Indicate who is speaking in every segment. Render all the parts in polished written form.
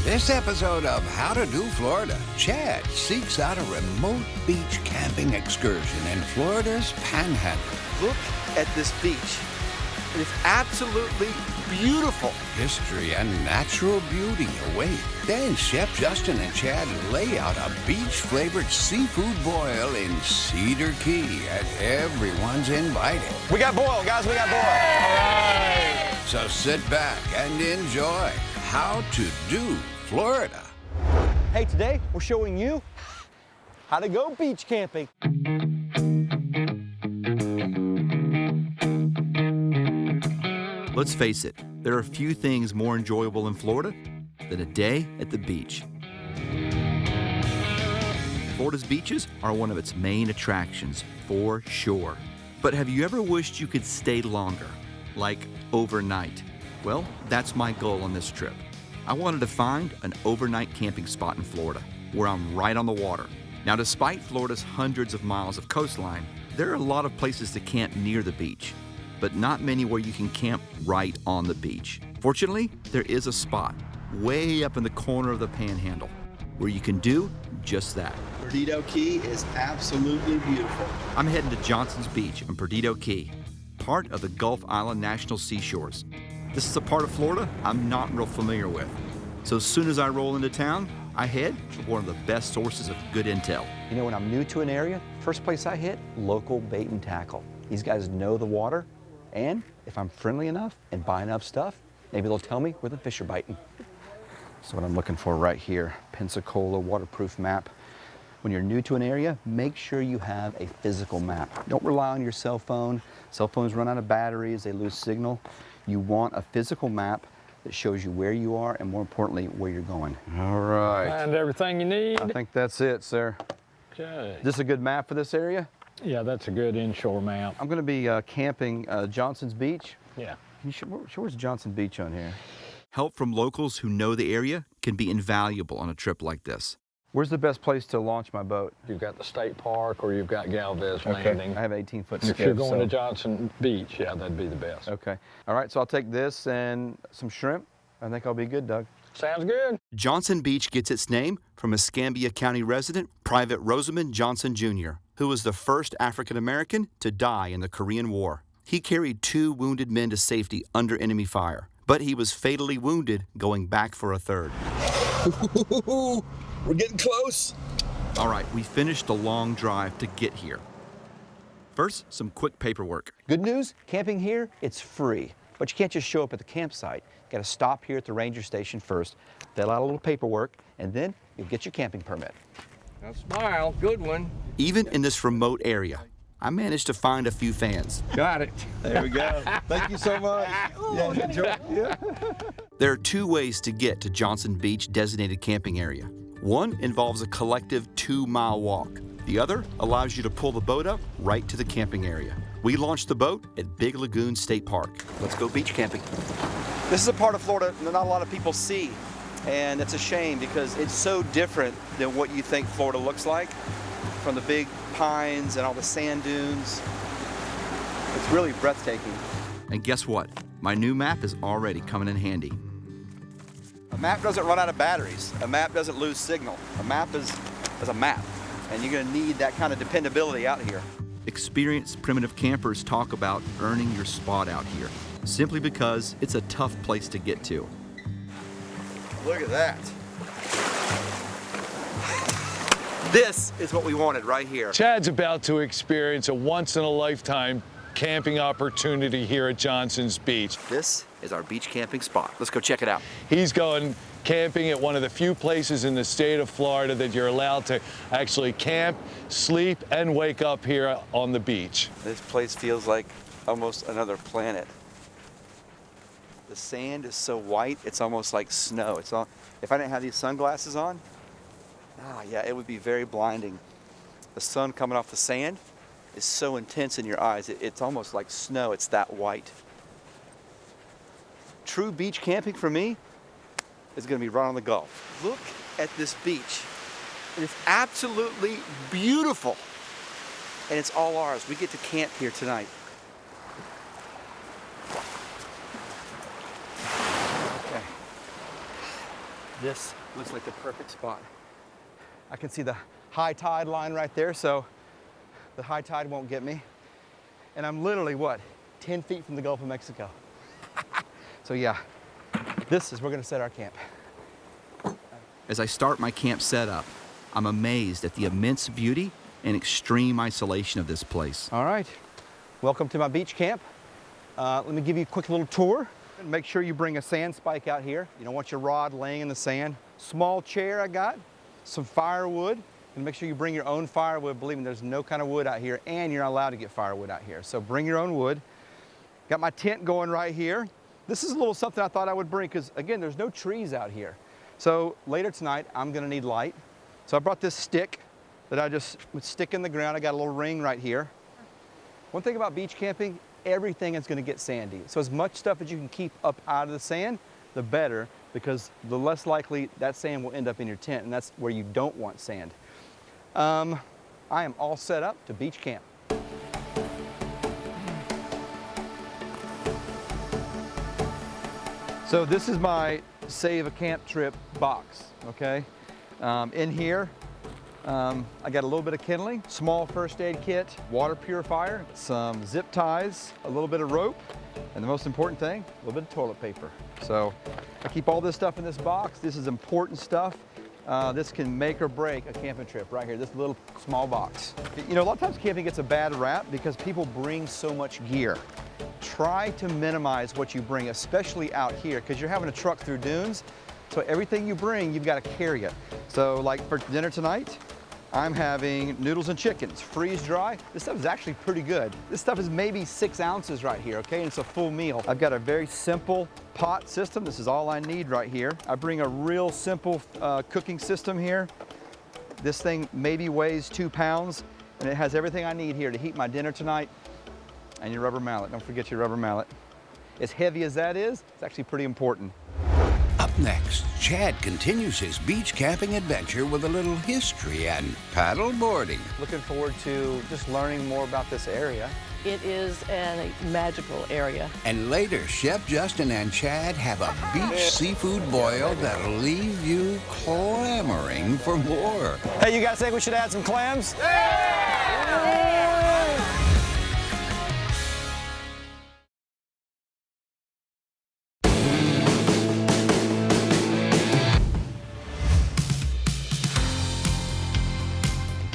Speaker 1: This episode of How to Do Florida, Chad seeks out a remote beach camping excursion in Florida's Panhandle.
Speaker 2: Look at this beach. It is absolutely beautiful.
Speaker 1: History and natural beauty await. Then Chef Justin and Chad lay out a beach-flavored seafood boil in Cedar Key, and everyone's invited.
Speaker 2: We got boil, guys. We got boil. All right.
Speaker 1: So sit back and enjoy How to Do Florida.
Speaker 2: Hey, today we're showing you how to go beach camping.
Speaker 3: Let's face it, there are few things more enjoyable in Florida than a day at the beach. Florida's beaches are one of its main attractions, for sure. But have you ever wished you could stay longer, like overnight? Well, that's my goal on this trip. I wanted to find an overnight camping spot in Florida, where I'm right on the water. Now, despite Florida's hundreds of miles of coastline, there are a lot of places to camp near the beach, but not many where you can camp right on the beach. Fortunately, there is a spot way up in the corner of the Panhandle where you can do just that.
Speaker 2: Perdido Key is absolutely beautiful.
Speaker 3: I'm heading to Johnson's Beach on Perdido Key, part of the Gulf Island National Seashores. This is a part of Florida I'm not real familiar with. So as soon as I roll into town, I head to one of the best sources of good intel.
Speaker 4: You know, when I'm new to an area, first place I hit, local bait and tackle. These guys know the water, and if I'm friendly enough and buy enough stuff, maybe they'll tell me where the fish are biting. So what I'm looking for right here, Pensacola waterproof map. When you're new to an area, make sure you have a physical map. Don't rely on your cell phone. Cell phones run out of batteries, they lose signal. You want a physical map that shows you where you are and, more importantly, where you're going.
Speaker 5: All right.
Speaker 6: Find everything you need.
Speaker 5: I think that's it, sir.
Speaker 6: Okay.
Speaker 5: Is this a good map for this area?
Speaker 6: Yeah, that's a good inshore map.
Speaker 5: I'm going to be camping Johnson's Beach.
Speaker 6: Yeah.
Speaker 5: Can you show where's Johnson Beach on here?
Speaker 3: Help from locals who know the area can be invaluable on a trip like this.
Speaker 5: Where's the best place to launch my boat?
Speaker 6: You've got the state park or you've got Galvez Landing.
Speaker 5: I have 18-foot
Speaker 6: If
Speaker 5: skip.
Speaker 6: you're going to Johnson Beach, yeah, that'd be the best.
Speaker 5: Okay. All right, so I'll take this and some shrimp. I think I'll be good, Doug.
Speaker 6: Sounds good.
Speaker 3: Johnson Beach gets its name from Escambia County resident Private Rosamond Johnson Jr., who was the first African-American to die in the Korean War. He carried 2 wounded men to safety under enemy fire, but he was fatally wounded going back for a third.
Speaker 2: We're getting close.
Speaker 3: All right, we finished the long drive to get here. First, some quick paperwork.
Speaker 4: Good news, camping here, it's free. But you can't just show up at the campsite. You gotta stop here at the ranger station first, fill out a little paperwork, and then you'll get your camping permit.
Speaker 7: Now smile, good one.
Speaker 3: Even in this remote area, I managed to find a few fans.
Speaker 7: Got it.
Speaker 5: There we go. Thank you so much. Yeah, enjoy. Yeah.
Speaker 3: There are 2 ways to get to Johnson Beach designated camping area. One involves a collective 2-mile walk. The other allows you to pull the boat up right to the camping area. We launched the boat at Big Lagoon State Park.
Speaker 4: Let's go beach camping. This is a part of Florida that not a lot of people see, and it's a shame because it's so different than what you think Florida looks like, from the big pines and all the sand dunes. It's really breathtaking.
Speaker 3: And guess what? My new map is already coming in handy.
Speaker 4: A map doesn't run out of batteries. A map doesn't lose signal. A map is a map, and you're gonna need that kind of dependability out here.
Speaker 3: Experienced primitive campers talk about earning your spot out here, simply because it's a tough place to get to.
Speaker 4: Look at that. This is what we wanted right here.
Speaker 6: Chad's about to experience a once-in-a-lifetime camping opportunity here at Johnson's Beach.
Speaker 4: This is our beach camping spot. Let's go check it out.
Speaker 6: He's going camping at one of the few places in the state of Florida that you're allowed to actually camp, sleep, and wake up here on the beach.
Speaker 4: This place feels like almost another planet. The sand is so white, it's almost like snow. If I didn't have these sunglasses on, it would be very blinding. The sun coming off the sand is so intense in your eyes. It's almost like snow. It's that white. True beach camping for me is going to be right on the Gulf. Look at this beach. It is absolutely beautiful. And it's all ours. We get to camp here tonight. Okay. This looks like the perfect spot. I can see the high tide line right there, so the high tide won't get me. And I'm literally, what, 10 feet from the Gulf of Mexico. So yeah, this is where we're gonna set our camp.
Speaker 3: As I start my camp setup, I'm amazed at the immense beauty and extreme isolation of this place.
Speaker 4: All right, welcome to my beach camp. Let me give you a quick little tour. Make sure you bring a sand spike out here. You don't want your rod laying in the sand. Small chair I got, some firewood, and make sure you bring your own firewood. Believe me, there's no kind of wood out here, and you're not allowed to get firewood out here. So bring your own wood. Got my tent going right here. This is a little something I thought I would bring because, again, there's no trees out here. So later tonight, I'm gonna need light. So I brought this stick that I just would stick in the ground. I got a little ring right here. One thing about beach camping, everything is gonna get sandy. So as much stuff as you can keep up out of the sand, the better, because the less likely that sand will end up in your tent, and that's where you don't want sand. I am all set up to beach camp. So this is my Save a Camp Trip box, okay? In here, I got a little bit of kindling, small first aid kit, water purifier, some zip ties, a little bit of rope, and the most important thing, a little bit of toilet paper. So I keep all this stuff in this box. This is important stuff. This can make or break a camping trip right here, this little small box. You know, a lot of times camping gets a bad rap because people bring so much gear. Try to minimize what you bring, especially out here, because you're having to truck through dunes. So everything you bring, you've got to carry it. So like for dinner tonight, I'm having noodles and chickens, freeze dry. This stuff is actually pretty good. This stuff is maybe 6 ounces right here, okay? And it's a full meal. I've got a very simple pot system. This is all I need right here. I bring a real simple cooking system here. This thing maybe weighs 2 pounds, and it has everything I need here to heat my dinner tonight. And your rubber mallet, don't forget your rubber mallet. As heavy as that is, it's actually pretty important.
Speaker 1: Up next, Chad continues his beach camping adventure with a little history and paddle boarding.
Speaker 4: Looking forward to just learning more about this area.
Speaker 8: It is a magical area.
Speaker 1: And later, Chef Justin and Chad have a beach seafood boil that'll leave you clamoring for more.
Speaker 2: Hey, you guys think we should add some clams?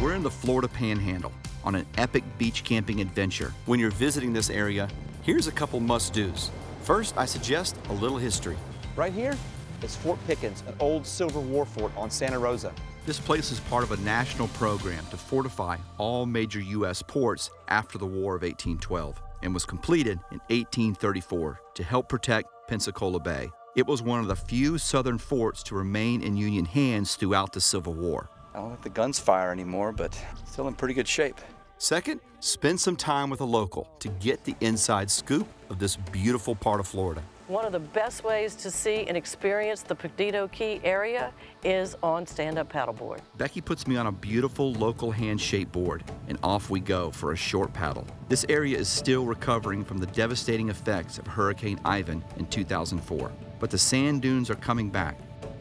Speaker 3: We're in the Florida Panhandle on an epic beach camping adventure. When you're visiting this area, here's a couple must-dos. First, I suggest a little history.
Speaker 4: Right here is Fort Pickens, an old Civil War fort on Santa Rosa.
Speaker 3: This place is part of a national program to fortify all major U.S. ports after the War of 1812 and was completed in 1834 to help protect Pensacola Bay. It was one of the few southern forts to remain in Union hands throughout the Civil War.
Speaker 4: I don't think the guns fire anymore, but still in pretty good shape.
Speaker 3: Second, spend some time with a local to get the inside scoop of this beautiful part of Florida.
Speaker 8: One of the best ways to see and experience the Perdido Key area is on stand-up paddleboard.
Speaker 3: Becky puts me on a beautiful local hand-shaped board, and off we go for a short paddle. This area is still recovering from the devastating effects of Hurricane Ivan in 2004, but the sand dunes are coming back,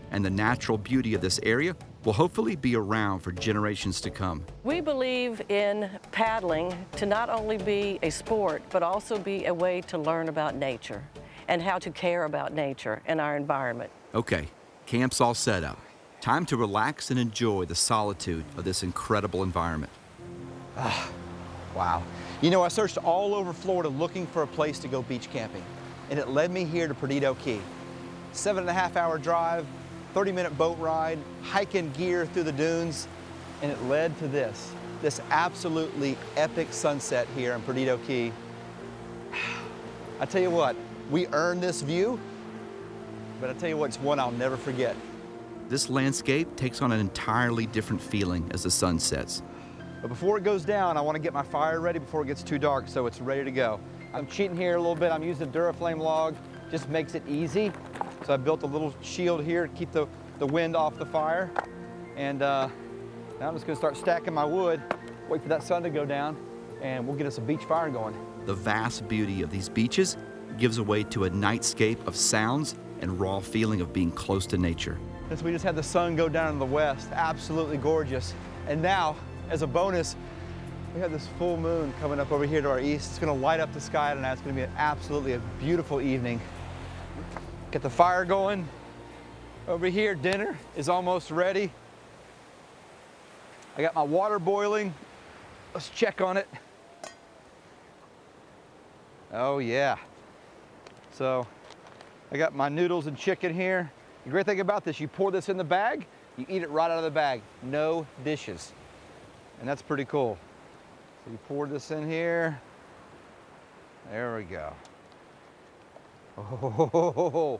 Speaker 3: and the natural beauty of this area will hopefully be around for generations to come.
Speaker 8: We believe in paddling to not only be a sport, but also be a way to learn about nature and how to care about nature and our environment.
Speaker 3: Okay, camp's all set up. Time to relax and enjoy the solitude of this incredible environment.
Speaker 4: Wow. You know, I searched all over Florida looking for a place to go beach camping, and it led me here to Perdido Key. 7.5 hour drive, 30-minute boat ride, hiking gear through the dunes, and it led to this absolutely epic sunset here in Perdido Key. I tell you what, we earned this view, but I tell you what, it's one I'll never forget.
Speaker 3: This landscape takes on an entirely different feeling as the sun sets.
Speaker 4: But before it goes down, I want to get my fire ready before it gets too dark so it's ready to go. I'm cheating here a little bit. I'm using a Duraflame log, just makes it easy. So I built a little shield here to keep the wind off the fire. And now I'm just gonna start stacking my wood, wait for that sun to go down, and we'll get us a beach fire going.
Speaker 3: The vast beauty of these beaches gives way to a nightscape of sounds and raw feeling of being close to nature.
Speaker 4: since we just had the sun go down in the west. Absolutely gorgeous. And now, as a bonus, we have this full moon coming up over here to our east. It's gonna light up the sky tonight. It's gonna be absolutely a beautiful evening. Get the fire going. Over here, dinner is almost ready. I got my water boiling. Let's check on it. Oh yeah. So I got my noodles and chicken here. The great thing about this, you pour this in the bag, you eat it right out of the bag. No dishes. And that's pretty cool. So you pour this in here. There we go. Oh,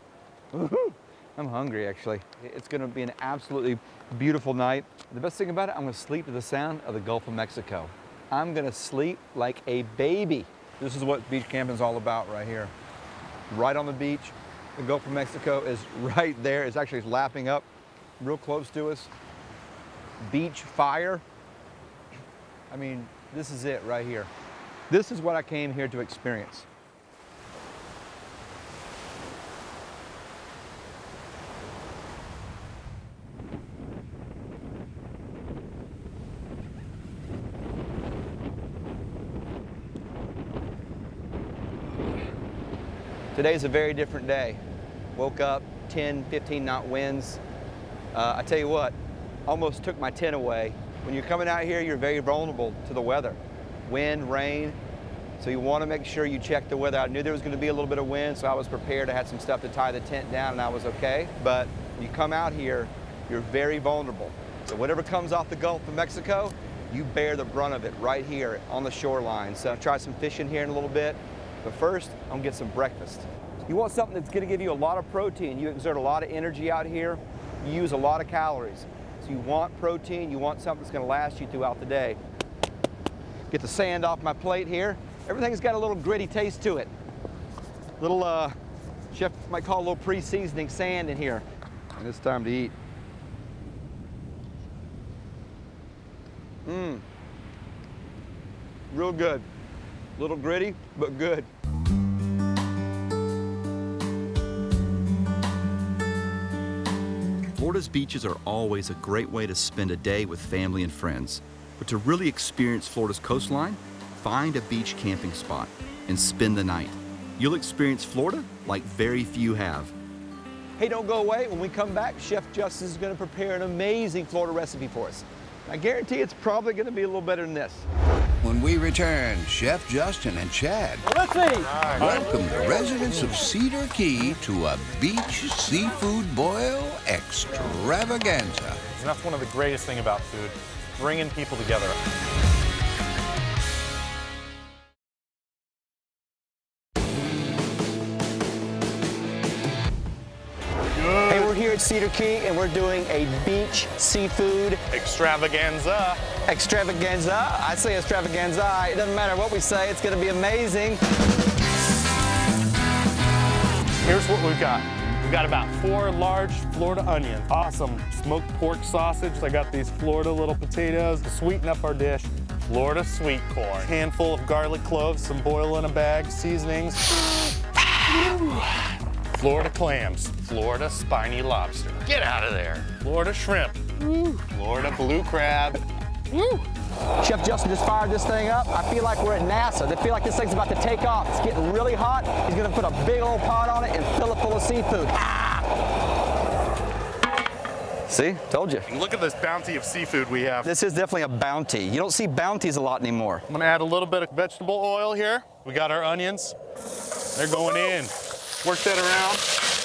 Speaker 4: I'm hungry actually. It's gonna be an absolutely beautiful night. The best thing about it, I'm gonna sleep to the sound of the Gulf of Mexico. I'm gonna sleep like a baby. This is what beach camping is all about right here. Right on the beach. The Gulf of Mexico is right there. It's actually lapping up real close to us. Beach fire. I mean, this is it right here. This is what I came here to experience. Today's a very different day. Woke up, 10, 15 knot winds. I tell you what, almost took my tent away. When you're coming out here, you're very vulnerable to the weather. Wind, rain, so you want to make sure you check the weather. I knew there was going to be a little bit of wind, so I was prepared. I had some stuff to tie the tent down and I was okay. But when you come out here, you're very vulnerable. So whatever comes off the Gulf of Mexico, you bear the brunt of it right here on the shoreline. So I'll try some fishing here in a little bit. But first, I'm gonna get some breakfast. You want something that's gonna give you a lot of protein. You exert a lot of energy out here. You use a lot of calories. So you want protein, you want something that's gonna last you throughout the day. Get the sand off my plate here. Everything's got a little gritty taste to it. Little, chef might call a little pre-seasoning sand in here. And it's time to eat. Real good. A little gritty, but good.
Speaker 3: Florida's beaches are always a great way to spend a day with family and friends. But to really experience Florida's coastline, find a beach camping spot and spend the night. You'll experience Florida like very few have.
Speaker 4: Hey, don't go away. When we come back, Chef Justin is going to prepare an amazing Florida recipe for us. I guarantee it's probably going to be a little better than this.
Speaker 1: When we return, Chef Justin and Chad welcome the residents of Cedar Key to a beach seafood boil extravaganza.
Speaker 9: And that's one of the greatest things about food, bringing people together.
Speaker 4: Hey, we're here at Cedar Key and we're doing a beach seafood
Speaker 9: Extravaganza.
Speaker 4: extravaganza. I say extravaganza. It doesn't matter what we say. It's going to be amazing.
Speaker 9: Here's what we've got. We've got about 4 large Florida onions. Awesome smoked pork sausage. I got these Florida little potatoes to sweeten up our dish. Florida sweet corn. Handful of garlic cloves, some boil in a bag, seasonings. Florida clams. Florida spiny lobster. Get out of there. Florida shrimp. Florida blue crab.
Speaker 4: Chef Justin just fired this thing up. I feel like we're at NASA. I feel like this thing's about to take off. It's getting really hot. He's going to put a big old pot on it and fill it full of seafood. See? Told you.
Speaker 9: Look at this bounty of seafood we have.
Speaker 4: This is definitely a bounty. You don't see bounties a lot anymore.
Speaker 9: I'm gonna add a little bit of vegetable oil here. We got our onions. They're going in. Work that around.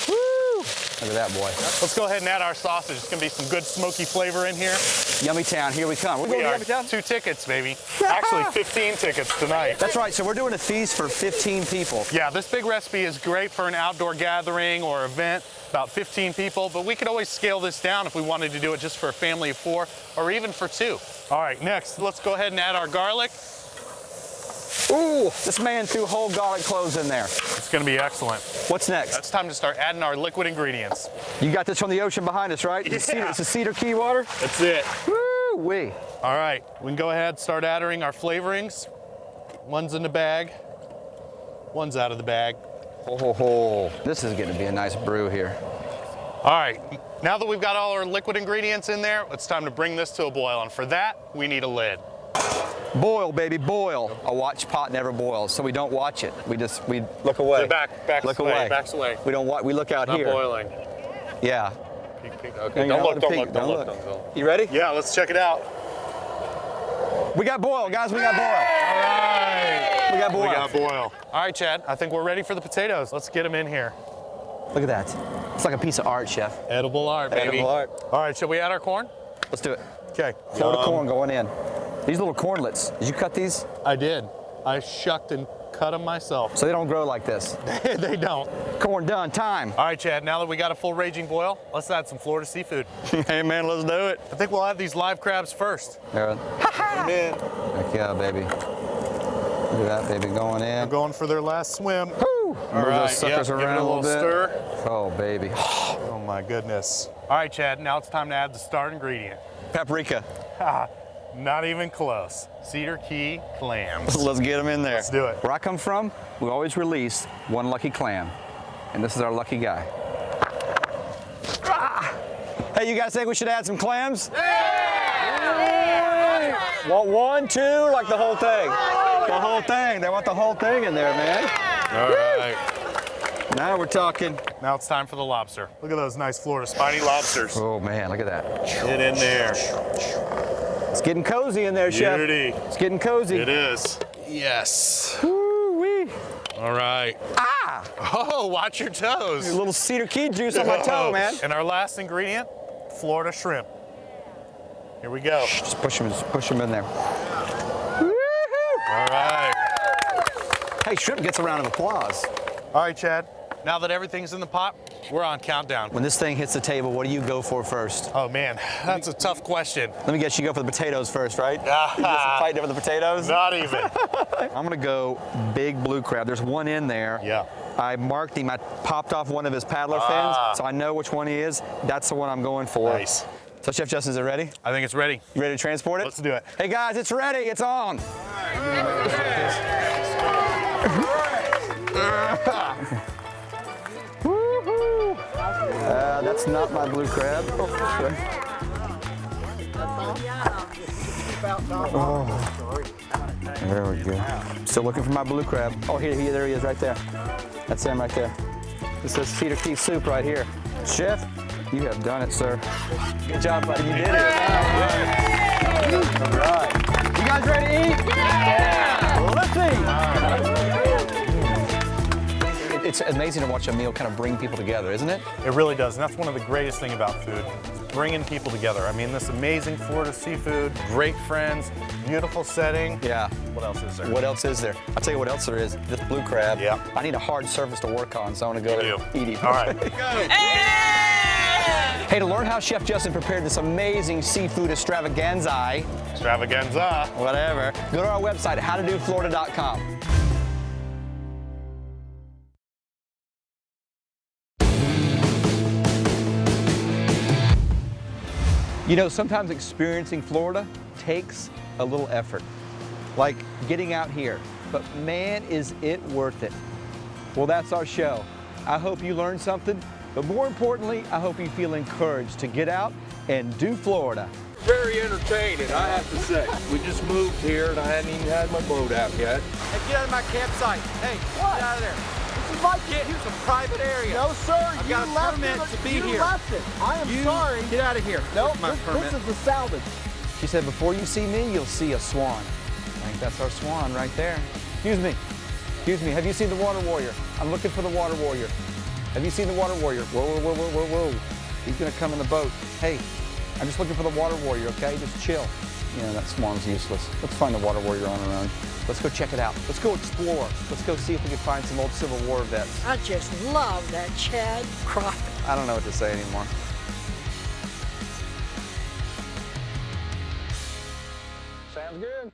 Speaker 4: Woo! Look at that, boy.
Speaker 9: Let's go ahead and add our sausage. It's gonna be some good smoky flavor in here.
Speaker 4: Yummy Town, here we come. We're going to Yummy Town?
Speaker 9: 2 tickets, baby. Actually, 15 tickets tonight.
Speaker 4: That's right, so we're doing a feast for 15 people.
Speaker 9: Yeah, this big recipe is great for an outdoor gathering or event, about 15 people, but we could always scale this down if we wanted to do it just for a family of 4 or even for 2. All right, next, let's go ahead and add our garlic.
Speaker 4: Ooh, this man threw whole garlic cloves in there.
Speaker 9: It's gonna be excellent.
Speaker 4: What's next?
Speaker 9: It's time to start adding our liquid ingredients.
Speaker 4: You got this from the ocean behind us, right?
Speaker 9: Yeah.
Speaker 4: It's the Cedar Key water?
Speaker 9: That's it.
Speaker 4: Woo-wee.
Speaker 9: All right, we can go ahead and start adding our flavorings. One's in the bag, one's out of the bag.
Speaker 4: Oh, this is going to be a nice brew here.
Speaker 9: All right, now that we've got all our liquid ingredients in there, it's time to bring this to a boil. And for that, we need a lid.
Speaker 4: Boil, baby, boil. A watch pot never boils, so we don't watch it. We look away.
Speaker 9: Backs away.
Speaker 4: We don't watch. We look out
Speaker 9: Not
Speaker 4: here.
Speaker 9: boiling.
Speaker 4: Yeah.
Speaker 9: Peek. Okay, don't look.
Speaker 4: You ready?
Speaker 9: Yeah, let's check it out.
Speaker 4: We got boil, guys. We got boil.
Speaker 9: All right.
Speaker 4: We got boil.
Speaker 9: We got boil. All right, Chad, I think we're ready for the potatoes. Let's get them in here.
Speaker 4: Look at that. It's like a piece of art, chef.
Speaker 9: Edible art, baby.
Speaker 4: Edible art.
Speaker 9: All right, shall we add our corn?
Speaker 4: Let's do it.
Speaker 9: Okay.
Speaker 4: Florida corn going in. These little cornlets, did you cut these?
Speaker 9: I did. I shucked and cut them myself.
Speaker 4: So they don't grow like this.
Speaker 9: They don't.
Speaker 4: Corn done, time.
Speaker 9: All right, Chad, now that we got a full raging boil, let's add some Florida seafood.
Speaker 4: Hey, man, let's do it.
Speaker 9: I think we'll add these live crabs first.
Speaker 4: There.
Speaker 9: Amen.
Speaker 4: Heck yeah, baby. Look at that, baby, going in.
Speaker 9: They're going for their last swim.
Speaker 4: Woo!
Speaker 9: All
Speaker 4: Move
Speaker 9: right,
Speaker 4: those suckers
Speaker 9: give it
Speaker 4: around
Speaker 9: a little
Speaker 4: bit.
Speaker 9: stir.
Speaker 4: Oh, baby.
Speaker 9: Oh, my goodness. All right, Chad, now it's time to add the star ingredient.
Speaker 4: Paprika.
Speaker 9: Not even close. Cedar Key clams.
Speaker 4: Let's get them in there.
Speaker 9: Let's do it.
Speaker 4: Where I come from, we always release one lucky clam. And this is our lucky guy. Ah! Hey, you guys think we should add some clams? Yeah! Want one, two, like the whole thing? The whole thing. They want the whole thing in there, man.
Speaker 9: All right.
Speaker 4: Now we're talking.
Speaker 9: Now it's time for the lobster. Look at those nice Florida spiny lobsters.
Speaker 4: Oh, man, look at that.
Speaker 9: Get in there.
Speaker 4: It's getting cozy in there, Chef.
Speaker 9: Beauty.
Speaker 4: It's getting cozy.
Speaker 9: It is. Yes.
Speaker 4: Woo-wee.
Speaker 9: All right.
Speaker 4: Ah!
Speaker 9: Oh, watch your toes.
Speaker 4: A little Cedar Key juice on my toe, man.
Speaker 9: And our last ingredient, Florida shrimp. Here we go.
Speaker 4: Just push them in there.
Speaker 9: All right.
Speaker 4: Hey, shrimp gets a round of applause.
Speaker 9: All right, Chad. Now that everything's in the pot, we're on countdown.
Speaker 4: When this thing hits the table, what do you go for first?
Speaker 9: Oh, man, that's a tough question.
Speaker 4: Let me guess, you go for the potatoes first, right? You get some fight over the potatoes?
Speaker 9: Not even.
Speaker 4: I'm gonna go big blue crab. There's one in there.
Speaker 9: Yeah.
Speaker 4: I marked him. I popped off one of his paddler fins, so I know which one he is. That's the one I'm going for.
Speaker 9: Nice.
Speaker 4: So, Chef Justin, is it ready?
Speaker 9: I think it's ready.
Speaker 4: You ready to transport it?
Speaker 9: Let's do it.
Speaker 4: Hey, guys, it's ready. It's on. Woo-hoo. That's not my blue crab. Oh, there we go. Still looking for my blue crab. Oh, here, there he is, right there. That's him right there. This says Cedar Key soup right here. Chef, you have done it, sir. Good job, buddy. You did it. All right. You guys ready to eat? Yeah! Let's eat. It's amazing to watch a meal kind of bring people together, isn't it?
Speaker 9: It really does, and that's one of the greatest things about food, is bringing people together. I mean, this amazing Florida seafood, great friends, beautiful setting.
Speaker 4: Yeah.
Speaker 9: What else is there?
Speaker 4: What else is there? I'll tell you what else there is. This blue crab.
Speaker 9: Yeah.
Speaker 4: I need a hard surface to work on, so I want to go eat him.
Speaker 9: All right.
Speaker 4: Hey, to learn how Chef Justin prepared this amazing seafood extravaganza, whatever, go to our website, howtodoflorida.com. You know, sometimes experiencing Florida takes a little effort, like getting out here, but man, is it worth it. Well, that's our show. I hope you learned something, but more importantly, I hope you feel encouraged to get out and do Florida.
Speaker 7: Very entertaining, I have to say. We just moved here and I hadn't even had my boat out yet.
Speaker 2: Hey, get out of my campsite. Hey,
Speaker 10: What?
Speaker 2: get out of there.
Speaker 10: This is my
Speaker 2: Here's a private area.
Speaker 10: No, sir.
Speaker 2: I've got a
Speaker 10: left
Speaker 2: permit
Speaker 10: it.
Speaker 2: to be
Speaker 10: you
Speaker 2: here.
Speaker 10: Left it. I am sorry.
Speaker 2: Get out of here.
Speaker 10: Nope.
Speaker 2: My permit.
Speaker 10: This is the salvage.
Speaker 4: She said, before you see me, you'll see a swan. I think that's our swan right there. Excuse me. Excuse me. Have you seen the water warrior? I'm looking for the water warrior. Have you seen the water warrior? Whoa, whoa, whoa, whoa, whoa, whoa. He's gonna come in the boat. Hey, I'm just looking for the water warrior, okay? Just chill. Yeah, that swan's useless. Let's find the water warrior on our own. Let's go check it out. Let's go explore. Let's go see if we can find some old Civil War vets.
Speaker 11: I just love that Chad crappie.
Speaker 4: I don't know what to say anymore. Sounds good.